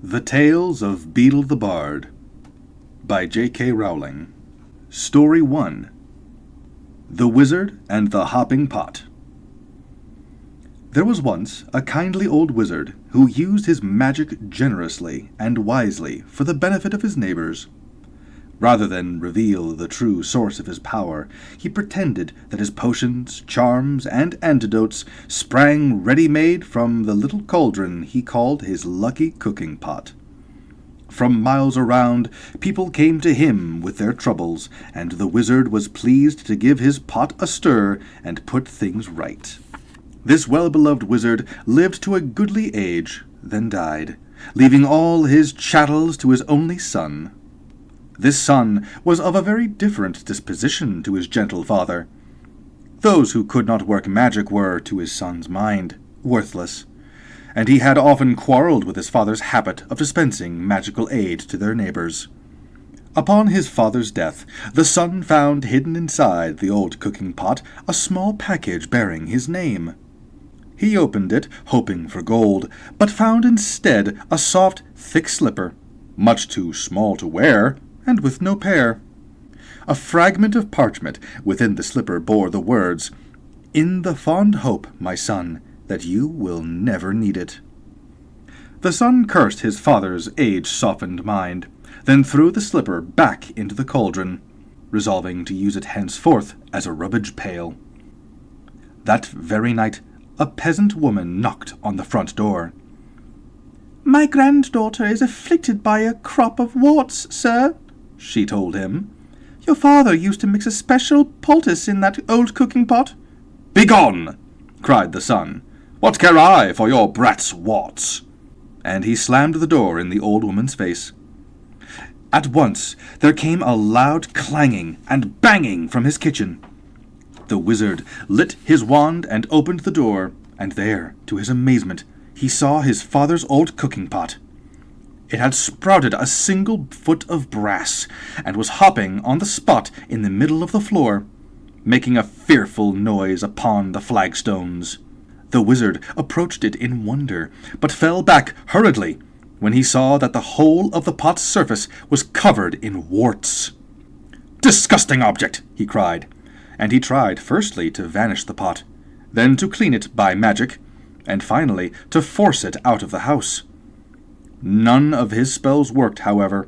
The Tales of Beedle the Bard by J.K. Rowling. Story 1. The Wizard and the Hopping Pot. There was once a kindly old wizard who used his magic generously and wisely for the benefit of his neighbors. Rather than reveal the true source of his power, he pretended that his potions, charms, and antidotes sprang ready-made from the little cauldron he called his lucky cooking pot. From miles around, people came to him with their troubles, and the wizard was pleased to give his pot a stir and put things right. This well-beloved wizard lived to a goodly age, then died, leaving all his chattels to his only son. This son was of a very different disposition to his gentle father. Those who could not work magic were, to his son's mind, worthless, and he had often quarreled with his father's habit of dispensing magical aid to their neighbors. Upon his father's death, the son found hidden inside the old cooking pot a small package bearing his name. He opened it, hoping for gold, but found instead a soft, thick slipper, much too small to wear, and with no pair. A fragment of parchment within the slipper bore the words, "In the fond hope, my son, that you will never need it." The son cursed his father's age-softened mind, then threw the slipper back into the cauldron, resolving to use it henceforth as a rubbage pail. That very night, a peasant woman knocked on the front door. "My granddaughter is afflicted by a crop of warts, sir," she told him. "Your father used to mix a special poultice in that old cooking pot." "Begone!" cried the son. "What care I for your brat's warts?" And he slammed the door in the old woman's face. At once there came a loud clanging and banging from his kitchen. The wizard lit his wand and opened the door, and there, to his amazement, he saw his father's old cooking pot. It had sprouted a single foot of brass, and was hopping on the spot in the middle of the floor, making a fearful noise upon the flagstones. The wizard approached it in wonder, but fell back hurriedly when he saw that the whole of the pot's surface was covered in warts. "Disgusting object!" he cried, and he tried firstly to vanish the pot, then to clean it by magic, and finally to force it out of the house. None of his spells worked, however,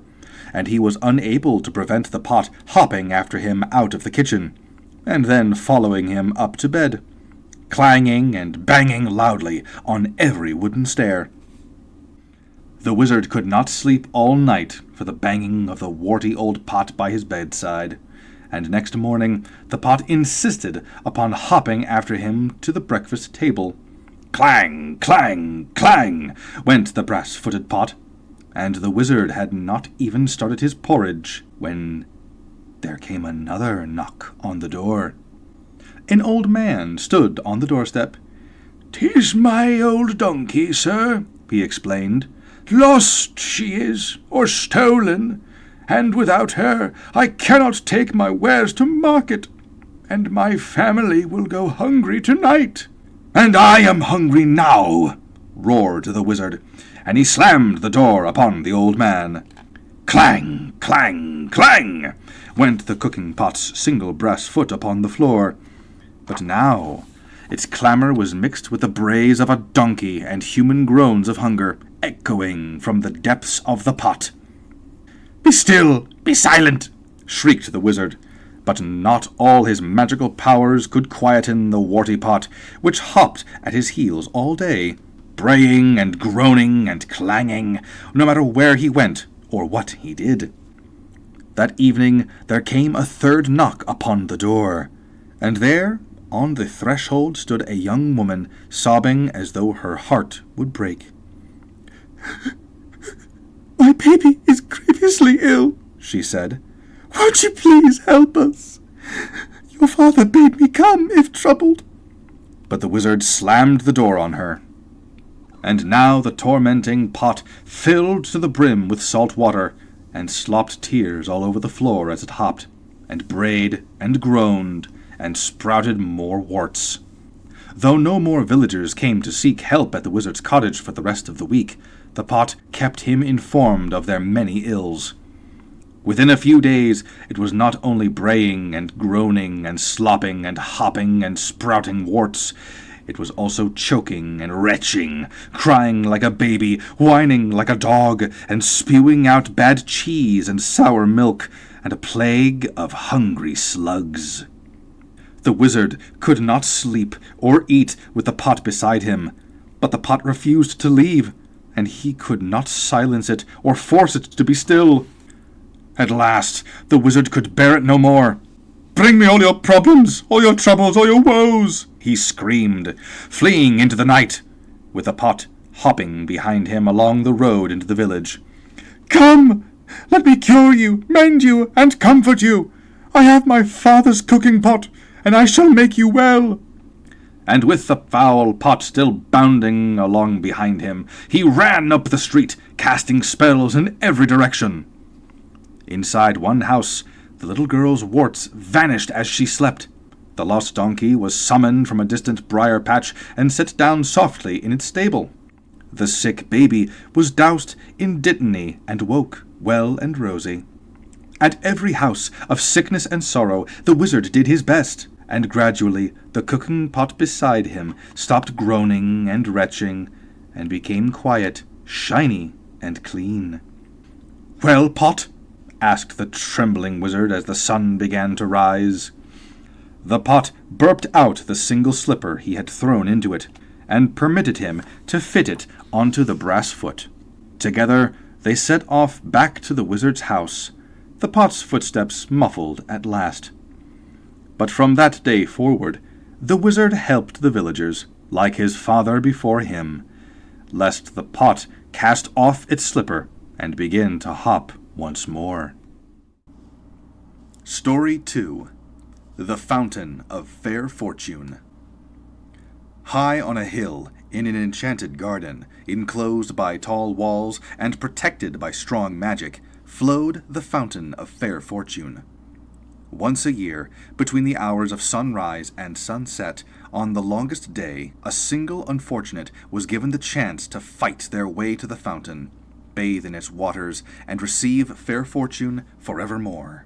and he was unable to prevent the pot hopping after him out of the kitchen, and then following him up to bed, clanging and banging loudly on every wooden stair. The wizard could not sleep all night for the banging of the warty old pot by his bedside, and next morning the pot insisted upon hopping after him to the breakfast table. Clang, clang, clang, went the brass-footed pot, and the wizard had not even started his porridge when there came another knock on the door. An old man stood on the doorstep. "'Tis my old donkey, sir," he explained. "Lost she is, or stolen, and without her I cannot take my wares to market, and my family will go hungry tonight." "And I am hungry now," roared the wizard, and he slammed the door upon the old man. Clang, clang, clang, went the cooking pot's single brass foot upon the floor. But now its clamor was mixed with the brays of a donkey and human groans of hunger, echoing from the depths of the pot. "Be still! Be silent!" shrieked the wizard. But not all his magical powers could quieten the warty pot, which hopped at his heels all day, braying and groaning and clanging, no matter where he went or what he did. That evening there came a third knock upon the door, and there, on the threshold, stood a young woman, sobbing as though her heart would break. "My baby is grievously ill," she said. "Won't you please help us? Your father bade me come if troubled." But the wizard slammed the door on her. And now the tormenting pot filled to the brim with salt water, and slopped tears all over the floor as it hopped, and brayed and groaned, and sprouted more warts. Though no more villagers came to seek help at the wizard's cottage for the rest of the week, The pot kept him informed of their many ills. Within a few days it was not only braying and groaning and slopping and hopping and sprouting warts, it was also choking and retching, crying like a baby, whining like a dog, and spewing out bad cheese and sour milk, and a plague of hungry slugs. The wizard could not sleep or eat with the pot beside him, but the pot refused to leave, and he could not silence it or force it to be still. At last the wizard could bear it no more. "Bring me all your problems, all your troubles, all your woes," he screamed, fleeing into the night, with the pot hopping behind him along the road into the village. "Come, let me cure you, mend you, and comfort you. I have my father's cooking pot, and I shall make you well." And with the foul pot still bounding along behind him, he ran up the street, casting spells in every direction. Inside one house, the little girl's warts vanished as she slept. The lost donkey was summoned from a distant briar patch and set down softly in its stable. The sick baby was doused in dittany and woke, well and rosy. At every house of sickness and sorrow the wizard did his best, and gradually the cooking pot beside him stopped groaning and retching, and became quiet, shiny, and clean. "Well, pot?" asked the trembling wizard as the sun began to rise. The pot burped out the single slipper he had thrown into it, and permitted him to fit it onto the brass foot. Together they set off back to the wizard's house, the pot's footsteps muffled at last. But from that day forward, the wizard helped the villagers, like his father before him, lest the pot cast off its slipper and begin to hop once more. Story 2. The Fountain of Fair Fortune. High on a hill, in an enchanted garden, enclosed by tall walls and protected by strong magic, flowed the Fountain of Fair Fortune. Once a year, between the hours of sunrise and sunset, on the longest day, a single unfortunate was given the chance to fight their way to the fountain, bathe in its waters, and receive fair fortune forevermore.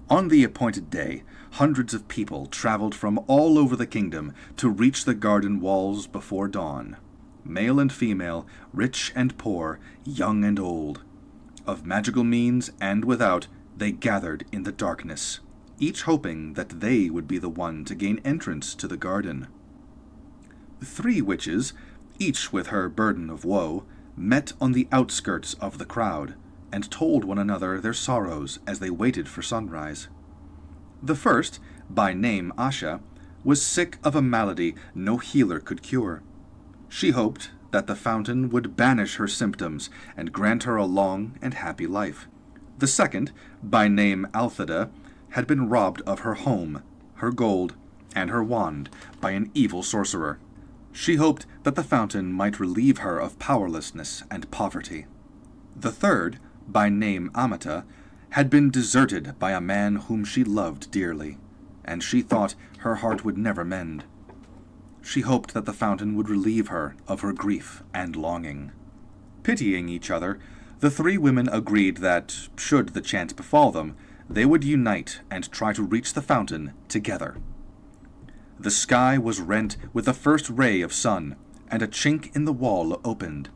On the appointed day, hundreds of people traveled from all over the kingdom to reach the garden walls before dawn. Male and female, rich and poor, young and old. Of magical means and without, they gathered in the darkness, each hoping that they would be the one to gain entrance to the garden. 3 witches, each with her burden of woe, met on the outskirts of the crowd, and told one another their sorrows as they waited for sunrise. The first, by name Asha, was sick of a malady no healer could cure. She hoped that the fountain would banish her symptoms and grant her a long and happy life. The second, by name Althida, had been robbed of her home, her gold, and her wand by an evil sorcerer. She hoped that the fountain might relieve her of powerlessness and poverty. The third, by name Amata, had been deserted by a man whom she loved dearly, and she thought her heart would never mend. She hoped that the fountain would relieve her of her grief and longing. Pitying each other, the 3 women agreed that, should the chance befall them, they would unite and try to reach the fountain together. The sky was rent with the first ray of sun, and a chink in the wall opened.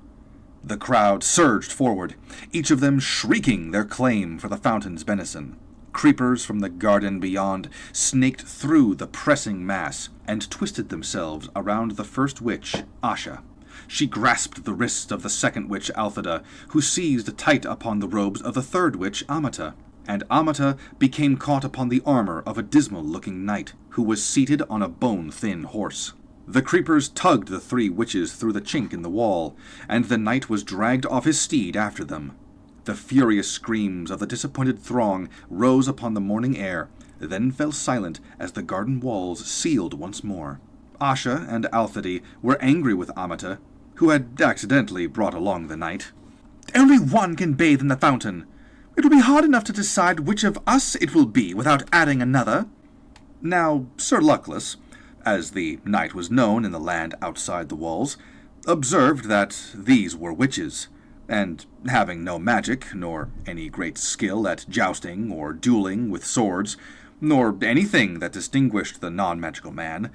The crowd surged forward, each of them shrieking their claim for the fountain's benison. Creepers from the garden beyond snaked through the pressing mass and twisted themselves around the first witch, Asha. She grasped the wrist of the second witch, Althida, who seized tight upon the robes of the third witch, Amata, and Amata became caught upon the armor of a dismal-looking knight, who was seated on a bone-thin horse. The creepers tugged the 3 witches through the chink in the wall, and the knight was dragged off his steed after them. The furious screams of the disappointed throng rose upon the morning air, then fell silent as the garden walls sealed once more. Asha and Althidi were angry with Amata, who had accidentally brought along the knight. "Only one can bathe in the fountain. It will be hard enough to decide which of us it will be without adding another." Now, Sir Luckless, as the knight was known in the land outside the walls, observed that these were witches, and having no magic, nor any great skill at jousting or dueling with swords, nor anything that distinguished the non-magical man,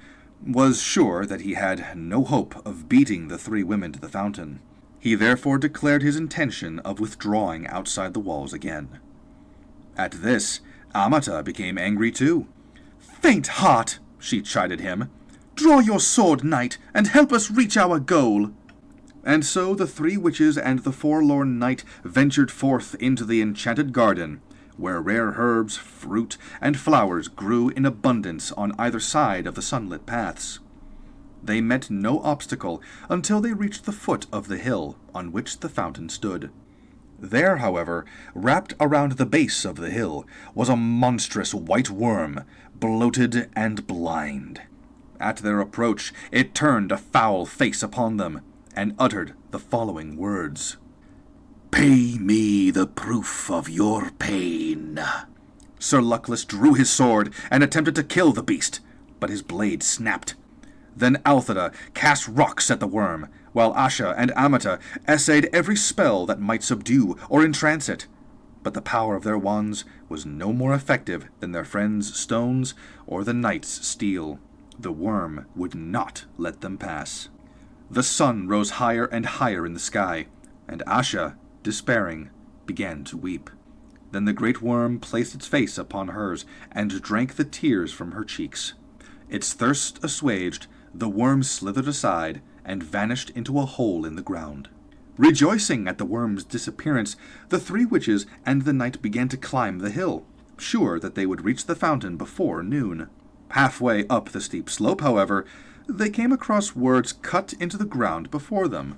was sure that he had no hope of beating the three women to the fountain. He therefore declared his intention of withdrawing outside the walls again. At this, Amata became angry too. "Faint heart," she chided him. "Draw your sword, knight, and help us reach our goal." And so the three witches and the forlorn knight ventured forth into the enchanted garden, where rare herbs, fruit, and flowers grew in abundance on either side of the sunlit paths. They met no obstacle until they reached the foot of the hill on which the fountain stood. There, however, wrapped around the base of the hill, was a monstrous white worm, bloated and blind. At their approach, it turned a foul face upon them, and uttered the following words. "Pay me the proof of your pain." Sir Luckless drew his sword and attempted to kill the beast, but his blade snapped. Then Althida cast rocks at the worm, while Asha and Amata essayed every spell that might subdue or entrance it. But the power of their wands was no more effective than their friends' stones or the knight's steel. The worm would not let them pass. The sun rose higher and higher in the sky, and Asha, despairing, began to weep. Then the great worm placed its face upon hers and drank the tears from her cheeks. Its thirst assuaged, the worm slithered aside and vanished into a hole in the ground. Rejoicing at the worm's disappearance, the three witches and the knight began to climb the hill, sure that they would reach the fountain before noon. Halfway up the steep slope, however, they came across words cut into the ground before them.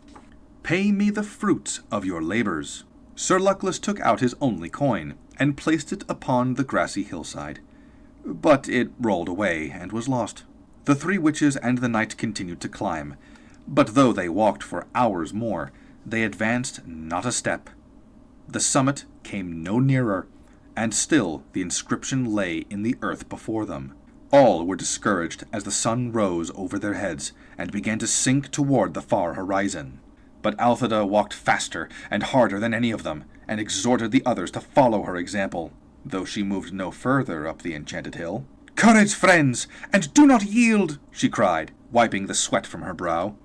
"Pay me the fruit of your labors." Sir Luckless took out his only coin and placed it upon the grassy hillside. But it rolled away and was lost. The three witches and the knight continued to climb, but though they walked for hours more, they advanced not a step. The summit came no nearer, and still the inscription lay in the earth before them. All were discouraged as the sun rose over their heads and began to sink toward the far horizon. But Althida walked faster and harder than any of them, and exhorted the others to follow her example, though she moved no further up the enchanted hill. "Courage, friends, and do not yield!" she cried, wiping the sweat from her brow.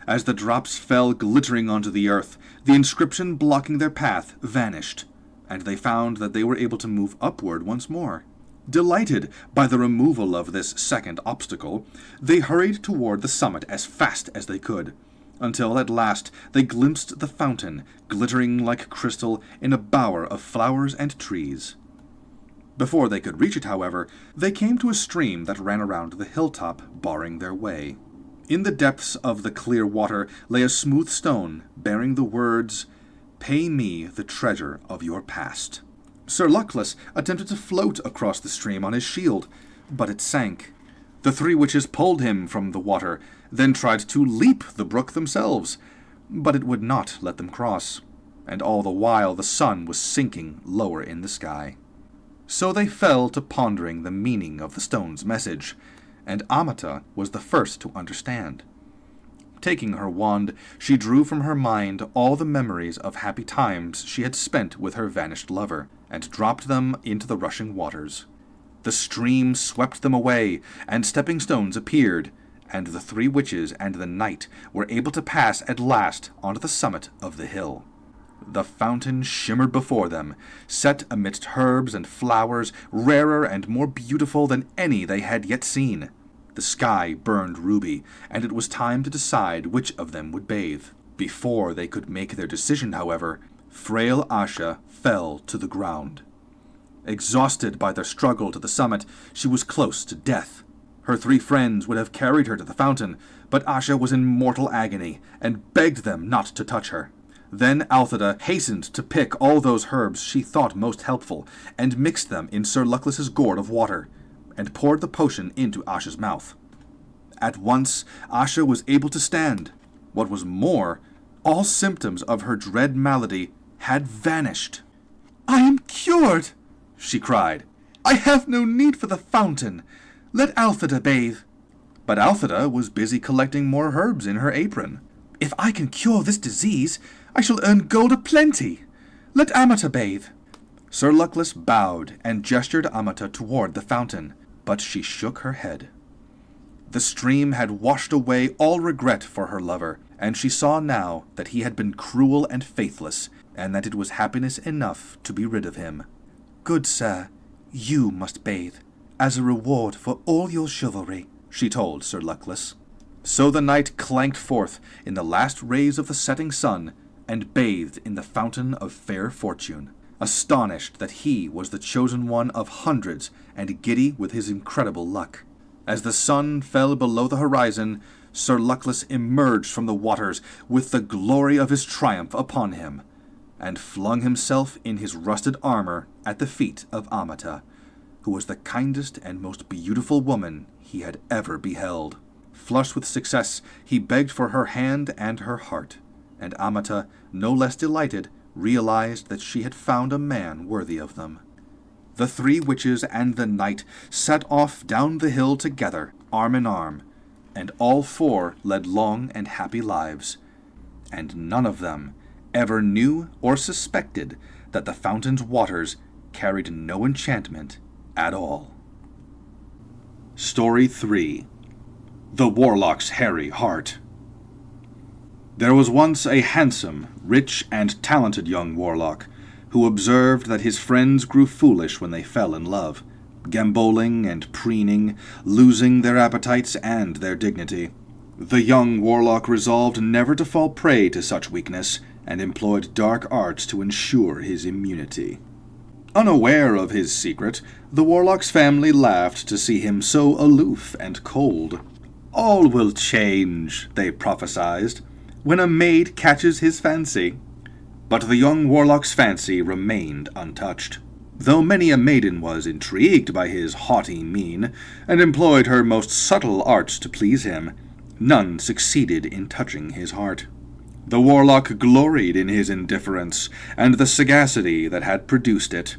As the drops fell glittering onto the earth, the inscription blocking their path vanished, and they found that they were able to move upward once more. Delighted by the removal of this second obstacle, they hurried toward the summit as fast as they could, until at last they glimpsed the fountain, glittering like crystal in a bower of flowers and trees. Before they could reach it, however, they came to a stream that ran around the hilltop, barring their way. In the depths of the clear water lay a smooth stone bearing the words, "Pay me the treasure of your past." Sir Luckless attempted to float across the stream on his shield, but it sank. The three witches pulled him from the water, then tried to leap the brook themselves, but it would not let them cross, and all the while the sun was sinking lower in the sky. So they fell to pondering the meaning of the stone's message, and Amata was the first to understand. Taking her wand, she drew from her mind all the memories of happy times she had spent with her vanished lover, and dropped them into the rushing waters. The stream swept them away, and stepping stones appeared, and the three witches and the knight were able to pass at last onto the summit of the hill. The fountain shimmered before them, set amidst herbs and flowers rarer and more beautiful than any they had yet seen. The sky burned ruby, and it was time to decide which of them would bathe. Before they could make their decision, however, frail Asha fell to the ground. Exhausted by their struggle to the summit, she was close to death. Her three friends would have carried her to the fountain, but Asha was in mortal agony, and begged them not to touch her. Then Althida hastened to pick all those herbs she thought most helpful, and mixed them in Sir Luckless's gourd of water, and poured the potion into Asha's mouth. At once, Asha was able to stand. What was more, all symptoms of her dread malady had vanished. "I am cured!" she cried. "I have no need for the fountain. Let Althida bathe." But Althida was busy collecting more herbs in her apron. If I can cure this disease, I shall earn gold aplenty. Let Amata bathe. Sir Luckless bowed and gestured Amata toward the fountain, but she shook her head. The stream had washed away all regret for her lover, and she saw now that he had been cruel and faithless, and that it was happiness enough to be rid of him. Good sir, you must bathe, as a reward for all your chivalry, she told Sir Luckless. So the knight clanked forth in the last rays of the setting sun, and bathed in the fountain of fair fortune, astonished that he was the chosen one of hundreds, and giddy with his incredible luck. As the sun fell below the horizon, Sir Luckless emerged from the waters with the glory of his triumph upon him, and flung himself in his rusted armor at the feet of Amata, who was the kindest and most beautiful woman he had ever beheld. Flushed with success, he begged for her hand and her heart, and Amata, no less delighted, realized that she had found a man worthy of them. The three witches and the knight set off down the hill together, arm in arm, and all four led long and happy lives, and none of them ever knew or suspected that the fountain's waters carried no enchantment at all. Story 3. The Warlock's Hairy Heart. There was once a handsome, rich, and talented young warlock, who observed that his friends grew foolish when they fell in love, gamboling and preening, losing their appetites and their dignity. The young warlock resolved never to fall prey to such weakness, and employed dark arts to ensure his immunity. Unaware of his secret, the warlock's family laughed to see him so aloof and cold. All will change, they prophesied, when a maid catches his fancy. But the young warlock's fancy remained untouched, though many a maiden was intrigued by his haughty mien, and employed her most subtle arts to please him. None succeeded in touching his heart. The warlock gloried in his indifference, and the sagacity that had produced it.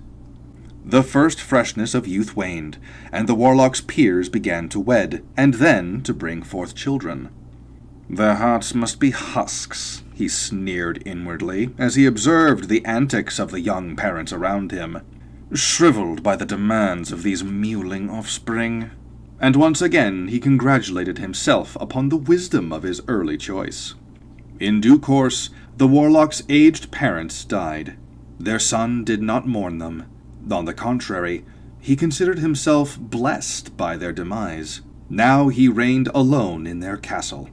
The first freshness of youth waned, and the warlock's peers began to wed, and then to bring forth children. Their hearts must be husks, he sneered inwardly, as he observed the antics of the young parents around him, shriveled by the demands of these mewling offspring. And once again he congratulated himself upon the wisdom of his early choice. In due course, the warlock's aged parents died. Their son did not mourn them. On the contrary, he considered himself blessed by their demise. Now he reigned alone in their castle.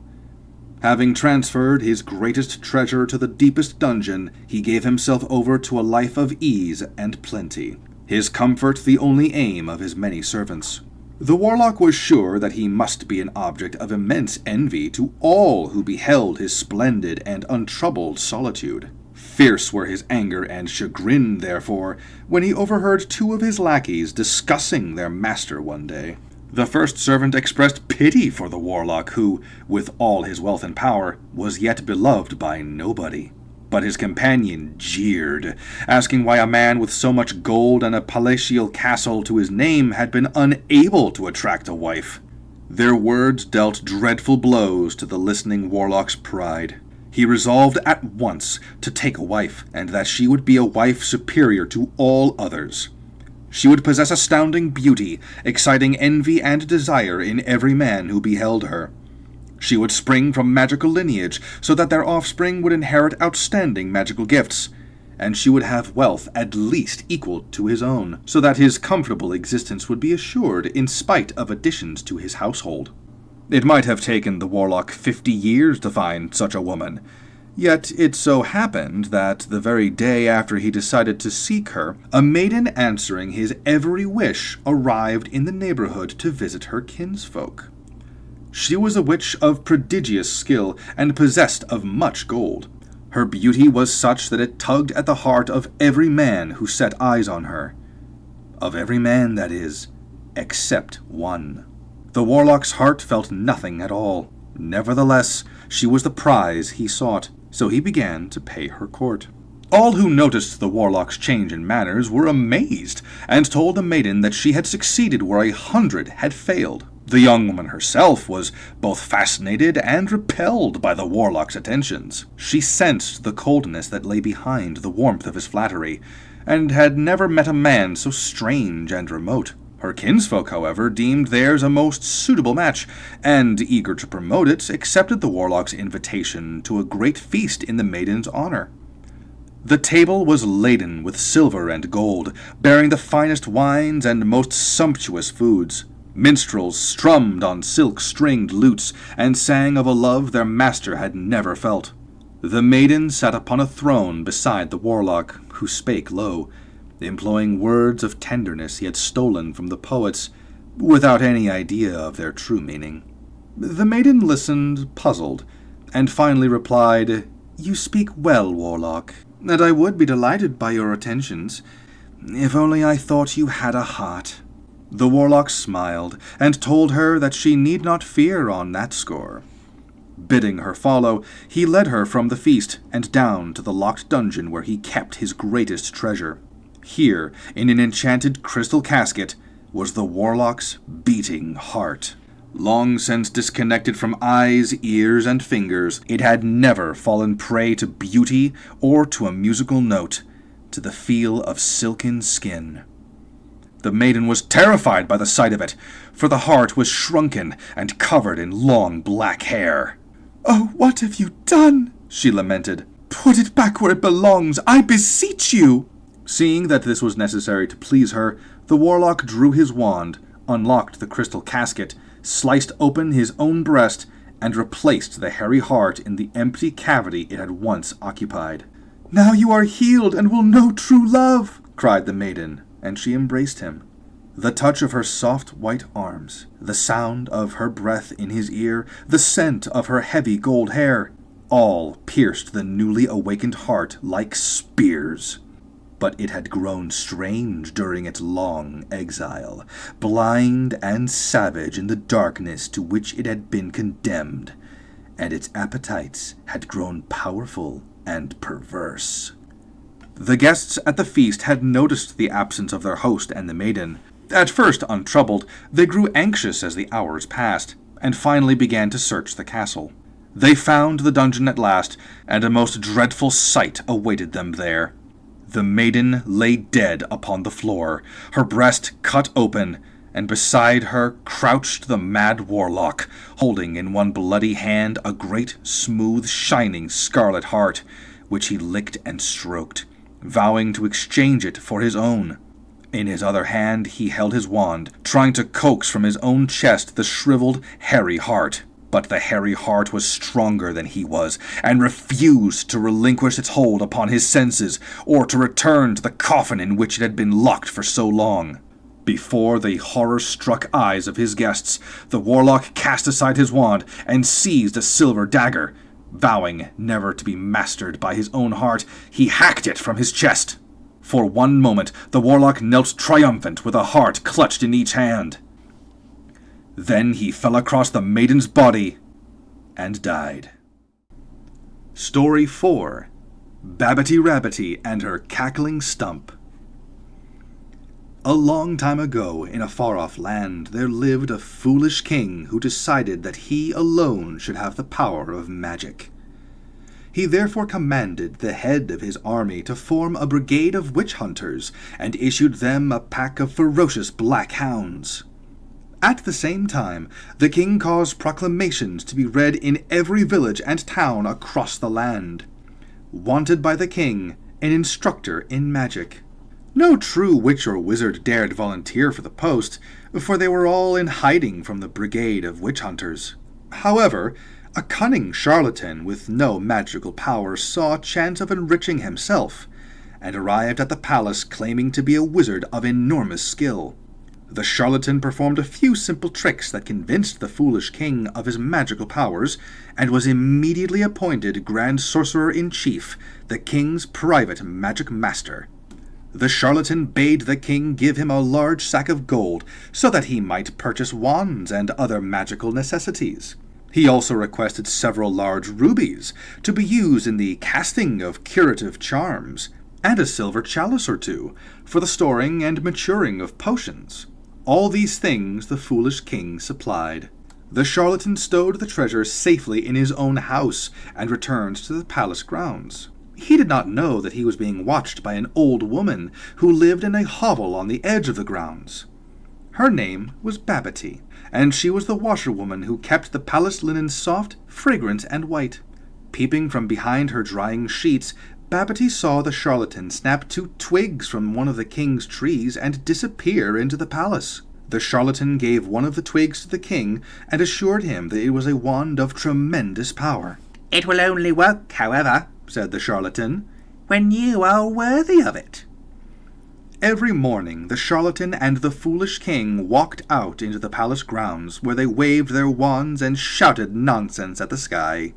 Having transferred his greatest treasure to the deepest dungeon, he gave himself over to a life of ease and plenty, his comfort the only aim of his many servants. The warlock was sure that he must be an object of immense envy to all who beheld his splendid and untroubled solitude. Fierce were his anger and chagrin, therefore, when he overheard two of his lackeys discussing their master one day. The first servant expressed pity for the warlock, who, with all his wealth and power, was yet beloved by nobody. But his companion jeered, asking why a man with so much gold and a palatial castle to his name had been unable to attract a wife. Their words dealt dreadful blows to the listening warlock's pride. He resolved at once to take a wife, and that she would be a wife superior to all others. She would possess astounding beauty, exciting envy and desire in every man who beheld her. She would spring from magical lineage, so that their offspring would inherit outstanding magical gifts, and she would have wealth at least equal to his own, so that his comfortable existence would be assured in spite of additions to his household. It might have taken the warlock 50 years to find such a woman, yet it so happened that the very day after he decided to seek her, a maiden answering his every wish arrived in the neighborhood to visit her kinsfolk. She was a witch of prodigious skill and possessed of much gold. Her beauty was such that it tugged at the heart of every man who set eyes on her. Of every man, that is, except one. The warlock's heart felt nothing at all. Nevertheless, she was the prize he sought, so he began to pay her court. All who noticed the Warlock's change in manners were amazed, and told the maiden that she had succeeded where 100 had failed. The young woman herself was both fascinated and repelled by the Warlock's attentions. She sensed the coldness that lay behind the warmth of his flattery, and had never met a man so strange and remote. Her kinsfolk, however, deemed theirs a most suitable match, and, eager to promote it, accepted the Warlock's invitation to a great feast in the maiden's honor. The table was laden with silver and gold, bearing the finest wines and most sumptuous foods. Minstrels strummed on silk-stringed lutes, and sang of a love their master had never felt. The maiden sat upon a throne beside the Warlock, who spake low, employing words of tenderness he had stolen from the poets, without any idea of their true meaning. The maiden listened, puzzled, and finally replied, "You speak well, Warlock, and I would be delighted by your attentions, if only I thought you had a heart." The Warlock smiled, and told her that she need not fear on that score. Bidding her follow, he led her from the feast and down to the locked dungeon where he kept his greatest treasure. Here, in an enchanted crystal casket, was the Warlock's beating heart. Long since disconnected from eyes, ears, and fingers, it had never fallen prey to beauty or to a musical note, to the feel of silken skin. The maiden was terrified by the sight of it, for the heart was shrunken and covered in long black hair. "Oh, what have you done?" she lamented. "Put it back where it belongs, I beseech you!" Seeing that this was necessary to please her, the Warlock drew his wand, unlocked the crystal casket, sliced open his own breast, and replaced the hairy heart in the empty cavity it had once occupied. "Now you are healed and will know true love!" cried the maiden, and she embraced him. The touch of her soft white arms, the sound of her breath in his ear, the scent of her heavy gold hair, all pierced the newly awakened heart like spears. But it had grown strange during its long exile, blind and savage in the darkness to which it had been condemned, and its appetites had grown powerful and perverse. The guests at the feast had noticed the absence of their host and the maiden. At first untroubled, they grew anxious as the hours passed, and finally began to search the castle. They found the dungeon at last, and a most dreadful sight awaited them there. The maiden lay dead upon the floor, her breast cut open, and beside her crouched the mad Warlock, holding in one bloody hand a great, smooth, shining scarlet heart, which he licked and stroked, vowing to exchange it for his own. In his other hand he held his wand, trying to coax from his own chest the shriveled, hairy heart. But the hairy heart was stronger than he was, and refused to relinquish its hold upon his senses, or to return to the coffin in which it had been locked for so long. Before the horror-struck eyes of his guests, the Warlock cast aside his wand and seized a silver dagger. Vowing never to be mastered by his own heart, he hacked it from his chest. For one moment the Warlock knelt triumphant with a heart clutched in each hand. Then he fell across the maiden's body and died. Story 4. Babbitty Rabbitty and Her Cackling Stump. A long time ago, in a far-off land, there lived a foolish king who decided that he alone should have the power of magic. He therefore commanded the head of his army to form a brigade of witch-hunters, and issued them a pack of ferocious black hounds. At the same time, the king caused proclamations to be read in every village and town across the land. Wanted by the king, an instructor in magic. No true witch or wizard dared volunteer for the post, for they were all in hiding from the brigade of witch-hunters. However, a cunning charlatan with no magical power saw a chance of enriching himself, and arrived at the palace claiming to be a wizard of enormous skill. The charlatan performed a few simple tricks that convinced the foolish king of his magical powers, and was immediately appointed Grand Sorcerer-in-Chief, the king's private magic master. The charlatan bade the king give him a large sack of gold, so that he might purchase wands and other magical necessities. He also requested several large rubies to be used in the casting of curative charms, and a silver chalice or two for the storing and maturing of potions. All these things the foolish king supplied. The charlatan stowed the treasure safely in his own house and returned to the palace grounds. He did not know that he was being watched by an old woman who lived in a hovel on the edge of the grounds. Her name was Babbitty, and she was the washerwoman who kept the palace linen soft, fragrant, and white. Peeping from behind her drying sheets, Babbitty saw the charlatan snap 2 twigs from one of the king's trees and disappear into the palace. The charlatan gave one of the twigs to the king and assured him that it was a wand of tremendous power. "It will only work, however," said the charlatan, "when you are worthy of it." Every morning the charlatan and the foolish king walked out into the palace grounds, where they waved their wands and shouted nonsense at the sky.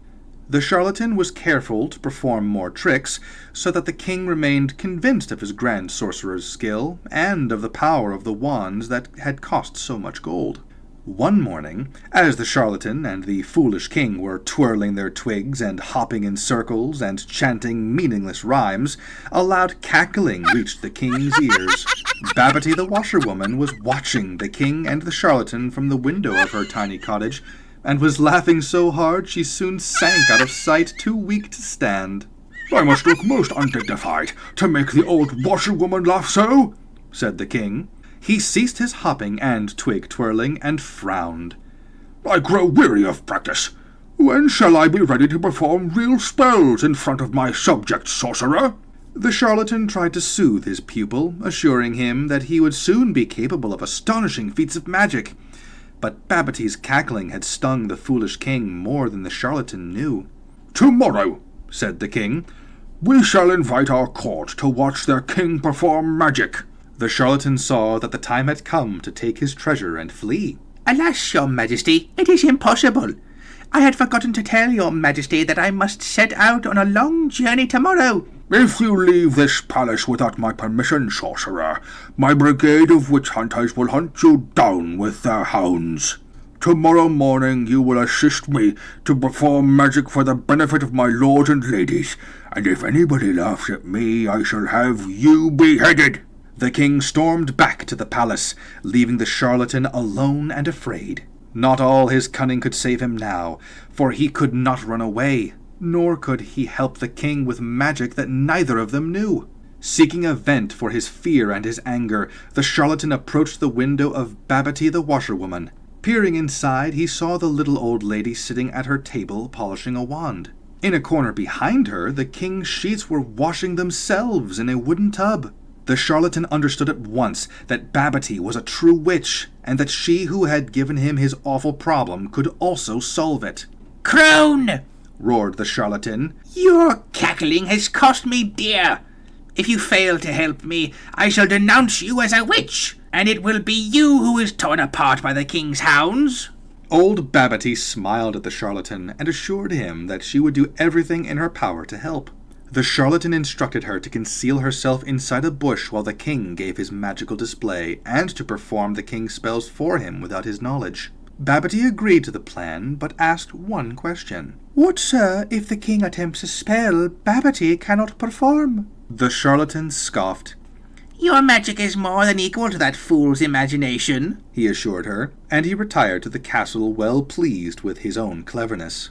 The charlatan was careful to perform more tricks, so that the king remained convinced of his grand sorcerer's skill, and of the power of the wands that had cost so much gold. One morning, as the charlatan and the foolish king were twirling their twigs and hopping in circles and chanting meaningless rhymes, a loud cackling reached the king's ears. Babbitty the washerwoman was watching the king and the charlatan from the window of her tiny cottage, and was laughing so hard she soon sank out of sight, too weak to stand. "I must look most undignified to make the old washerwoman laugh so," said the king. He ceased his hopping and twig twirling and frowned. "I grow weary of practice. When shall I be ready to perform real spells in front of my subject sorcerer?" The charlatan tried to soothe his pupil, assuring him that he would soon be capable of astonishing feats of magic. But Babbitty's cackling had stung the foolish king more than the charlatan knew. "Tomorrow," said the king, "we shall invite our court to watch their king perform magic." The charlatan saw that the time had come to take his treasure and flee. "Alas, your majesty, it is impossible. I had forgotten to tell your majesty that I must set out on a long journey tomorrow." "If you leave this palace without my permission, sorcerer, my brigade of witch hunters will hunt you down with their hounds. Tomorrow morning you will assist me to perform magic for the benefit of my lords and ladies, and if anybody laughs at me, I shall have you beheaded." The king stormed back to the palace, leaving the charlatan alone and afraid. Not all his cunning could save him now, for he could not run away, nor could he help the king with magic that neither of them knew. Seeking a vent for his fear and his anger, the charlatan approached the window of Babbitty the washerwoman. Peering inside, he saw the little old lady sitting at her table polishing a wand. In a corner behind her, the king's sheets were washing themselves in a wooden tub. The charlatan understood at once that Babbitty was a true witch, and that she who had given him his awful problem could also solve it. "Crone!" roared the charlatan. "Your cackling has cost me dear. If you fail to help me, I shall denounce you as a witch, and it will be you who is torn apart by the king's hounds." Old Babbitty smiled at the charlatan and assured him that she would do everything in her power to help. The charlatan instructed her to conceal herself inside a bush while the king gave his magical display, and to perform the king's spells for him without his knowledge. Babbitty agreed to the plan, but asked one question. "What, sir, if the king attempts a spell Babbitty cannot perform?" The charlatan scoffed. "Your magic is more than equal to that fool's imagination," he assured her, and he retired to the castle well pleased with his own cleverness.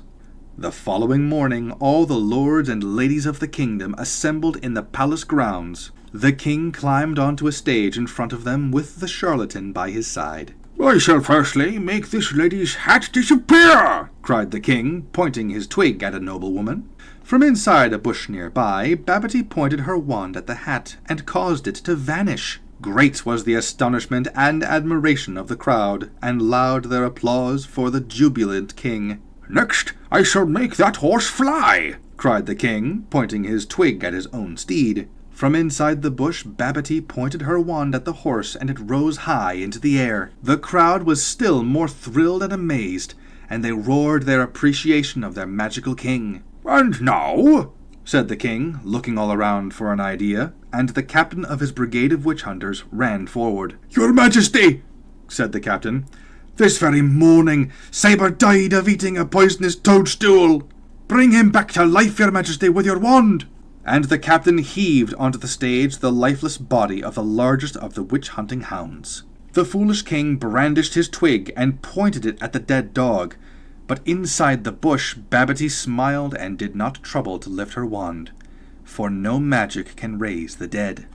The following morning all the lords and ladies of the kingdom assembled in the palace grounds. The king climbed onto a stage in front of them with the charlatan by his side. "I shall firstly make this lady's hat disappear," cried the king, pointing his twig at a noblewoman. From inside a bush nearby, Babbitty pointed her wand at the hat and caused it to vanish. Great was the astonishment and admiration of the crowd, and loud their applause for the jubilant king. "Next, I shall make that horse fly," cried the king, pointing his twig at his own steed. From inside the bush, Babbitty pointed her wand at the horse, and it rose high into the air. The crowd was still more thrilled and amazed, and they roared their appreciation of their magical king. "And now," said the king, looking all around for an idea, and the captain of his brigade of witch hunters ran forward. "Your Majesty," said the captain, This very morning, Sabre died of eating a poisonous toadstool. Bring him back to life, your majesty, with your wand. And the captain heaved onto the stage the lifeless body of the largest of the witch-hunting hounds. The foolish king brandished his twig and pointed it at the dead dog, but inside the bush Babbitty smiled and did not trouble to lift her wand, for no magic can raise the dead.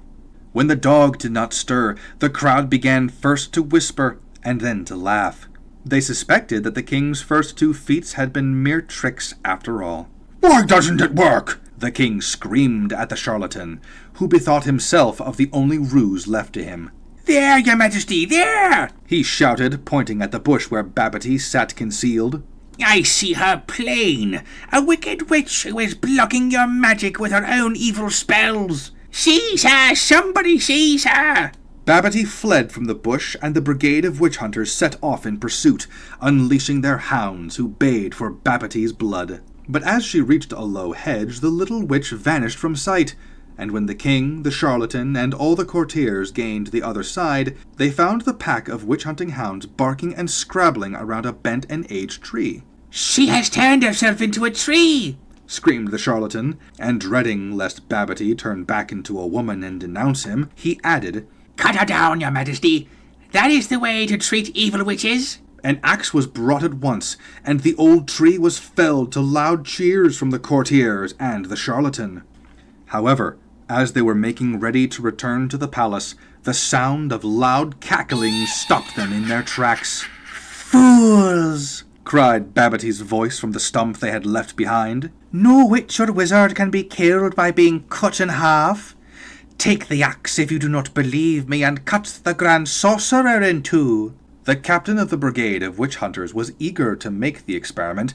When the dog did not stir, the crowd began first to whisper and then to laugh. They suspected that the king's first 2 feats had been mere tricks after all. Why doesn't it work? The king screamed at the charlatan, who bethought himself of the only ruse left to him. There, your majesty, there! He shouted, pointing at the bush where Babbitty sat concealed. I see her plain, a wicked witch who is blocking your magic with her own evil spells. Seize her! Somebody seize her! Babbitty fled from the bush, and the brigade of witch hunters set off in pursuit, unleashing their hounds, who bayed for Babbitty's blood. But as she reached a low hedge, the little witch vanished from sight, and when the king, the charlatan, and all the courtiers gained the other side, they found the pack of witch-hunting hounds barking and scrabbling around a bent and aged tree. She has turned herself into a tree! Screamed the charlatan, and dreading lest Babbitty turn back into a woman and denounce him, he added, Cut her down, your majesty. That is the way to treat evil witches. An axe was brought at once, and the old tree was felled to loud cheers from the courtiers and the charlatan. However, as they were making ready to return to the palace, the sound of loud cackling stopped them in their tracks. "Fools!" cried Babbitty's voice from the stump they had left behind. "No witch or wizard can be killed by being cut in half. Take the axe if you do not believe me, and cut the grand sorcerer in two." The captain of the brigade of witch hunters was eager to make the experiment,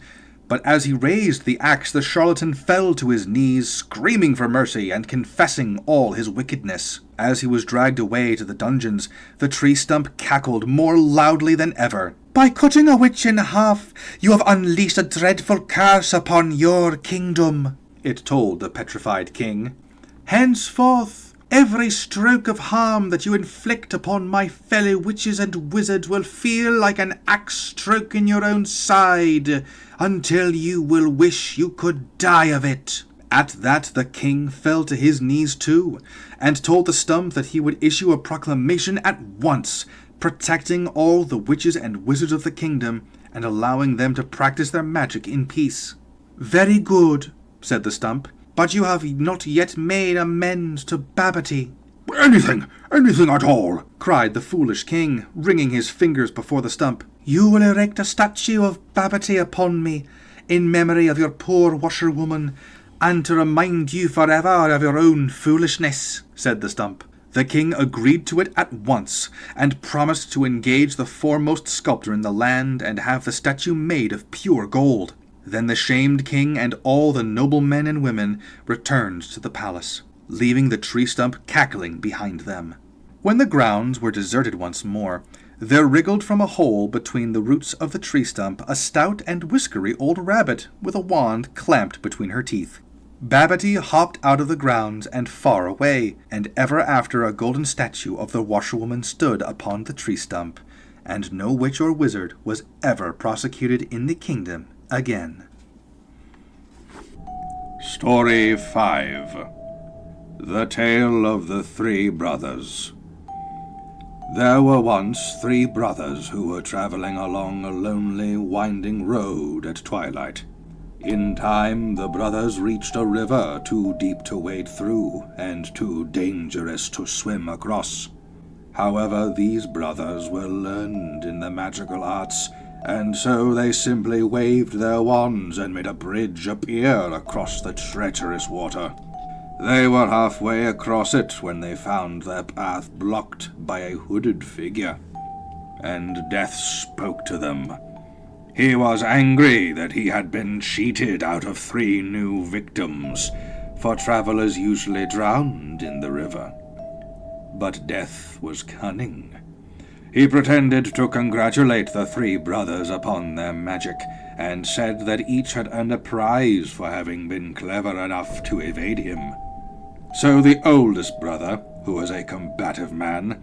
but as he raised the axe, the charlatan fell to his knees, screaming for mercy and confessing all his wickedness. As he was dragged away to the dungeons, the tree stump cackled more loudly than ever. "By cutting a witch in half, you have unleashed a dreadful curse upon your kingdom," it told the petrified king. "Henceforth, every stroke of harm that you inflict upon my fellow witches and wizards will feel like an axe stroke in your own side, until you will wish you could die of it." At that the king fell to his knees too, and told the stump that he would issue a proclamation at once, protecting all the witches and wizards of the kingdom, and allowing them to practice their magic in peace. "Very good," said the stump. "But you have not yet made amends to Babbitty." Anything at all," cried the foolish king, wringing his fingers before the stump. "You will erect a statue of Babbitty upon me, in memory of your poor washerwoman, and to remind you forever of your own foolishness," said the stump. The king agreed to it at once, and promised to engage the foremost sculptor in the land and have the statue made of pure gold. Then the shamed king and all the noble men and women returned to the palace, leaving the tree stump cackling behind them. When the grounds were deserted once more, there wriggled from a hole between the roots of the tree stump a stout and whiskery old rabbit with a wand clamped between her teeth. Babbitty hopped out of the grounds and far away, and ever after a golden statue of the washerwoman stood upon the tree stump, and no witch or wizard was ever prosecuted in the kingdom again. Story 5. The Tale of the Three Brothers. There were once 3 brothers who were traveling along a lonely, winding road at twilight. In time, the brothers reached a river too deep to wade through and too dangerous to swim across. However, these brothers were learned in the magical arts, and so they simply waved their wands and made a bridge appear across the treacherous water. They were halfway across it when they found their path blocked by a hooded figure, and Death spoke to them. He was angry that he had been cheated out of 3 new victims, for travelers usually drowned in the river. But Death was cunning. He pretended to congratulate the 3 brothers upon their magic, and said that each had earned a prize for having been clever enough to evade him. So the oldest brother, who was a combative man,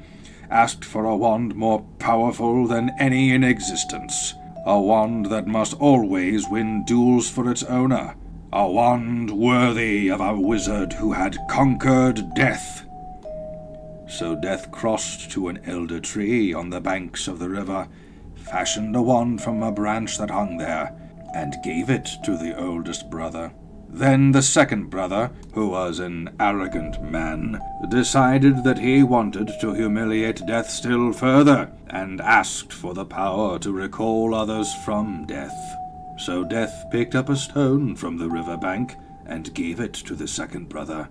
asked for a wand more powerful than any in existence. A wand that must always win duels for its owner. A wand worthy of a wizard who had conquered death. So Death crossed to an elder tree on the banks of the river, fashioned a wand from a branch that hung there, and gave it to the oldest brother. Then the second brother, who was an arrogant man, decided that he wanted to humiliate Death still further, and asked for the power to recall others from death. So Death picked up a stone from the river bank and gave it to the second brother,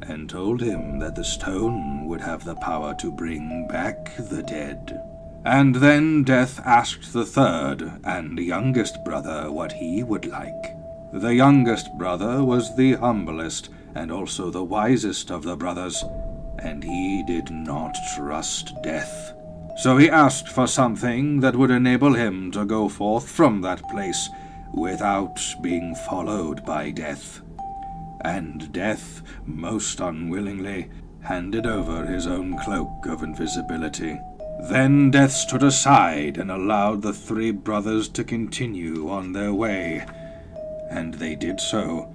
and told him that the stone would have the power to bring back the dead. And then Death asked the third and youngest brother what he would like. The youngest brother was the humblest and also the wisest of the brothers, and he did not trust Death. So he asked for something that would enable him to go forth from that place without being followed by Death. And Death, most unwillingly, handed over his own cloak of invisibility. Then Death stood aside and allowed the three brothers to continue on their way. And they did so,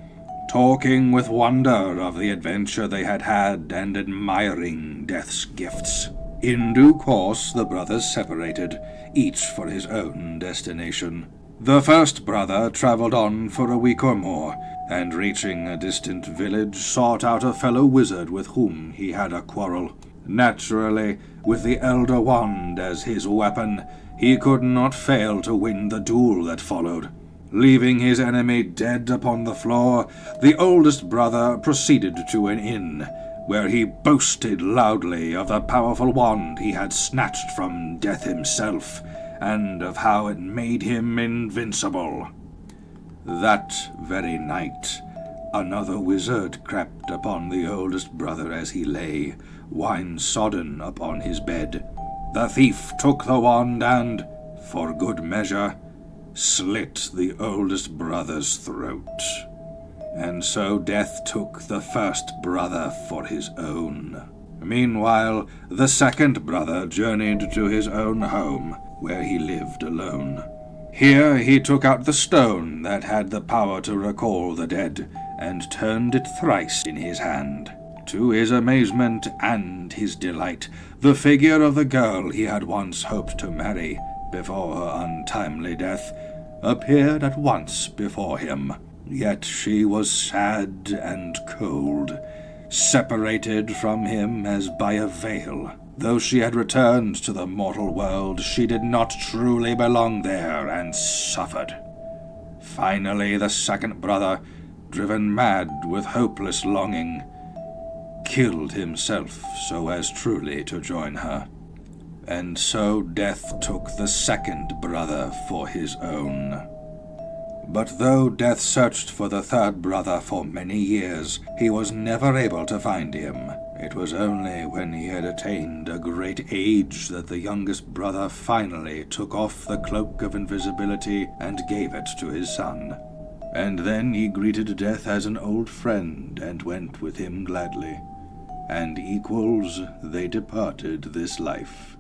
talking with wonder of the adventure they had had and admiring Death's gifts. In due course the brothers separated, each for his own destination. The first brother traveled on for a week or more, and reaching a distant village sought out a fellow wizard with whom he had a quarrel. Naturally, with the Elder Wand as his weapon, he could not fail to win the duel that followed. Leaving his enemy dead upon the floor, the oldest brother proceeded to an inn, where he boasted loudly of the powerful wand he had snatched from Death himself, and of how it made him invincible. That very night, another wizard crept upon the oldest brother as he lay, wine-sodden upon his bed. The thief took the wand and, for good measure, slit the oldest brother's throat. And so Death took the first brother for his own. Meanwhile, the second brother journeyed to his own home, where he lived alone. Here he took out the stone that had the power to recall the dead, and turned it thrice in his hand. To his amazement and his delight, the figure of the girl he had once hoped to marry before her untimely death appeared at once before him. Yet she was sad and cold, separated from him as by a veil. Though she had returned to the mortal world, she did not truly belong there, and suffered. Finally, the second brother, driven mad with hopeless longing, killed himself so as truly to join her. And so Death took the second brother for his own. But though Death searched for the third brother for many years, he was never able to find him. It was only when he had attained a great age that the youngest brother finally took off the cloak of invisibility and gave it to his son. And then he greeted Death as an old friend and went with him gladly. And equals they departed this life.